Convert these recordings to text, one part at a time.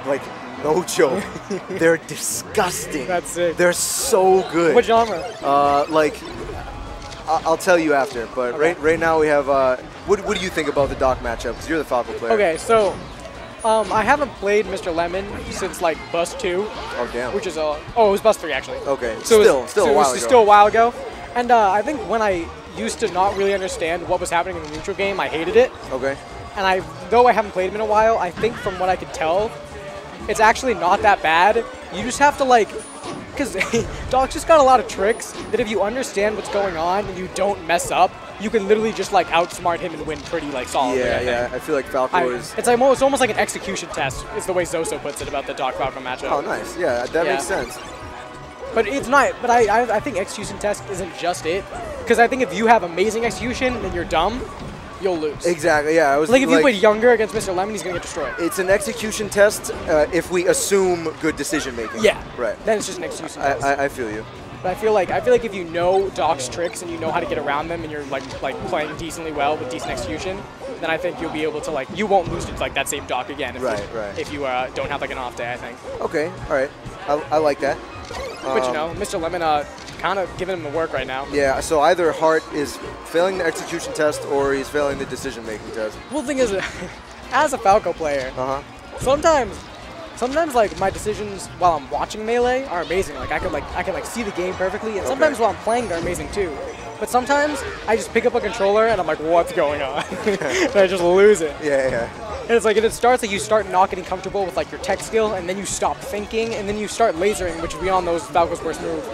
like, no joke. They're disgusting. That's sick. They're so good. What genre? Like, I'll tell you after, but Okay. right now we have, what do you think about the Doc matchup? Because you're the Falco player. Okay, so I haven't played Mr. Lemon since like Bust 2. Oh, damn. Which is, it was Bust 3 actually. Okay, So still it was a while ago. Still a while ago. And I think when I used to not really understand what was happening in the neutral game, I hated it. Okay. And though I haven't played him in a while, I think from what I could tell, it's actually not that bad. You just have to like, because Doc's just got a lot of tricks that if you understand what's going on and you don't mess up, you can literally just like outsmart him and win pretty like solidly. Yeah, I feel like Falco is... It's like it's almost like an execution test is the way Zoso puts it about the Doc Falco matchup. Oh, nice. Yeah, that makes sense. But it's not. But I think execution test isn't just it, because I think if you have amazing execution and you're dumb, you'll lose. Exactly. Yeah, I was like if you played Younger against Mr. Lemon, he's gonna get destroyed. It's an execution test if we assume good decision making. Yeah. Right. Then it's just an execution test. I feel you. But I feel like if you know Doc's tricks and you know how to get around them and you're like playing decently well with decent execution, then I think you'll be able to you won't lose to like that same Doc again. If you don't have like an off day, I think. Okay. All right. I like that. But you know, Mr. Lemon kind of giving him the work right now. Yeah. So either Hart is failing the execution test or he's failing the decision making test. Well, the thing is, as a Falco player, sometimes like my decisions while I'm watching Melee are amazing. Like I can see the game perfectly, and sometimes while I'm playing they're amazing too. But sometimes I just pick up a controller and I'm like, what's going on? And I just lose it. Yeah. And it's like, it starts like you start not getting comfortable with like your tech skill, and then you stop thinking, and then you start lasering, which is beyond those Falco's worst move.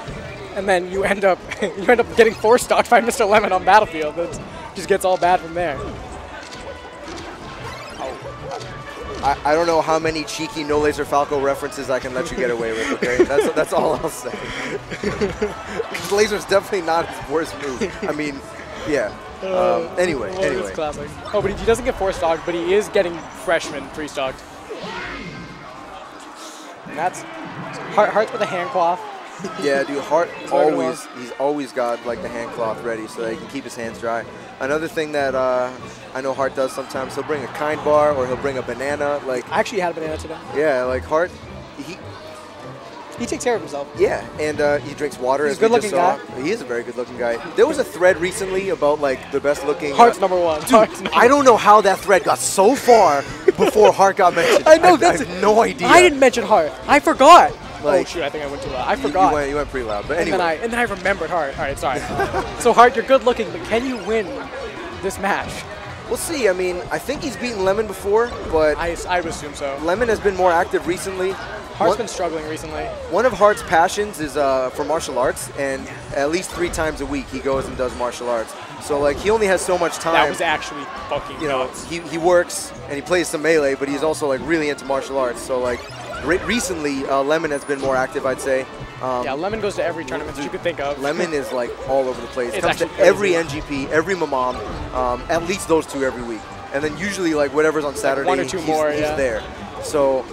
And then you end up getting force stocked by Mr. Lemon on Battlefield. It just gets all bad from there. I don't know how many cheeky no laser Falco references I can let you get away with. Okay, that's all I'll say. Laser's definitely not his worst move. I mean, yeah. Anyway. It's classic. Oh, but he doesn't get force stocked, but he is getting freshman pre-stocked. And that's Hart's with a hand cloth. Yeah, dude, Hart he's always got like the hand cloth ready so that he can keep his hands dry. Another thing that I know Hart does sometimes, he'll bring a kind bar or he'll bring a banana. Like I actually had a banana today. Yeah, like Hart, he takes care of himself. Yeah, and he drinks water. He's a good-looking guy. He is a very good-looking guy. There was a thread recently about like the best-looking. Hart's #1. Dude, I don't know how that thread got so far before Hart got mentioned. I know I have no idea. I didn't mention Hart. I forgot. Like, oh shoot! I think I went too loud. I forgot. You went pretty loud, but anyway. And then I remembered Hart. All right, sorry. So Hart, you're good looking, but can you win this match? We'll see. I mean, I think he's beaten Lemon before, but I would assume so. Lemon has been more active recently. Hart's been struggling recently. One of Hart's passions is for martial arts, and at least 3 times a week he goes and does martial arts. So like he only has so much time. That was actually fucking nuts. He works and he plays some Melee, but he's also like really into martial arts. So like recently, Lemon has been more active, I'd say. Yeah, Lemon goes to every tournament that you could think of. Lemon is like all over the place. It's comes to crazy. every NGP, every Mamam, at least those 2 every week. And then usually like whatever's on Saturday, like 1 or 2 more, he's there. So,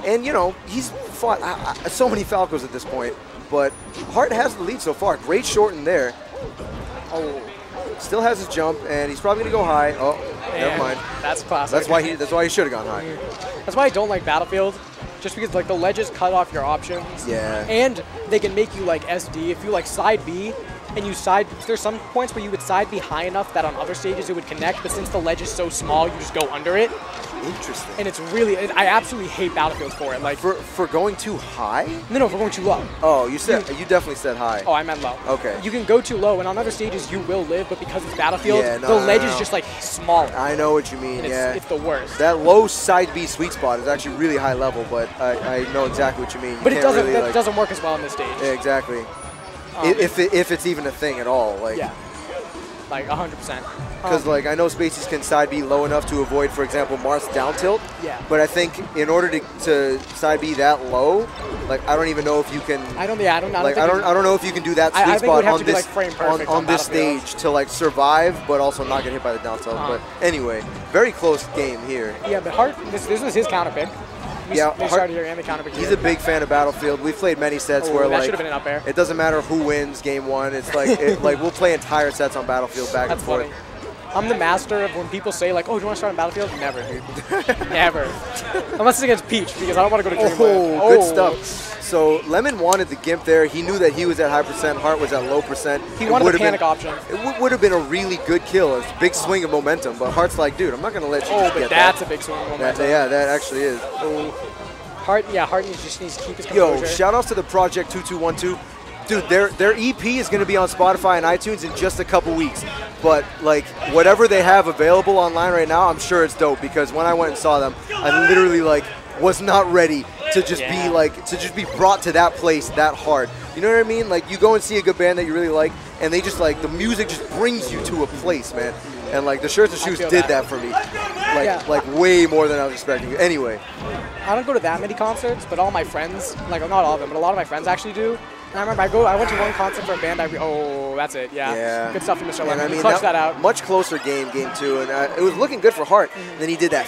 and you know, he's fought so many Falcos at this point, but Hart has the lead so far. Great short in there. Oh, still has his jump, and he's probably gonna go high. Oh, never mind. That's classic. That's why he should have gone high. That's why I don't like Battlefield. Just because like the ledges cut off your options. Yeah. And they can make you like SD if you like side B and you side. There's some points where you would side B high enough that on other stages it would connect, but since the ledge is so small, you just go under it. Interesting. And it's really, I absolutely hate Battlefield for it. Like for going too high? No, for going too low. Oh, you definitely said high. Oh, I meant low. Okay. You can go too low, and on other stages you will live, but because it's Battlefield, Yeah, the ledge is just like smaller. I know what you mean. And Yeah. it's the worst. That low side B sweet spot is actually really high level, but I know exactly what you mean. But it doesn't. Really, that doesn't work as well on this stage. Yeah, exactly. If it's even a thing at all, like. Yeah. Like 100%. Because like I know spaces can side B low enough to avoid, for example, Marth's down tilt. Yeah. But I think in order to side B that low, like I don't even know if you can. I don't know if you can do that sweet spot on this stage to like survive, but also not get hit by the down tilt. But anyway, very close game here. Yeah, but Hart, this was his counter pick. They started here and the counter pick. He's a big fan of Battlefield. We've played many sets where like should have been an up air. It doesn't matter who wins game 1. It's like like we'll play entire sets on Battlefield back and forth. Funny. I'm the master of when people say like, oh, do you want to start on Battlefield? Never, dude. Never. Unless it's against Peach, because I don't want to go to Dreamland. Oh, good stuff. So Lemon wanted the Gimp there. He knew that he was at high percent, Hart was at low percent. He wanted the panic option. It would have been a really good kill. It's a big swing of momentum, but Hart's like, dude, I'm not going to let you just get that's a big swing of momentum. Yeah, that actually is. Hart just needs to keep his composure. Yo, shout outs to the Project 2212. Dude, their EP is going to be on Spotify and iTunes in just a couple weeks. But, like, whatever they have available online right now, I'm sure it's dope. Because when I went and saw them, I literally, like, was not ready to just be, like, to just be brought to that place that hard. You know what I mean? Like, you go and see a good band that you really like, and they just, like, the music just brings you to a place, man. And, like, the Shirts and Shoes did that for me. Like way more than I was expecting. Anyway. I don't go to that many concerts, but all my friends, like, not all of them, but a lot of my friends actually do. And I remember I went to one concert for a band. That's it. Yeah. Good stuff from Mr. Lemon. I mean, he clutched that out. Much closer game 2, and it was looking good for Hart. And then he did that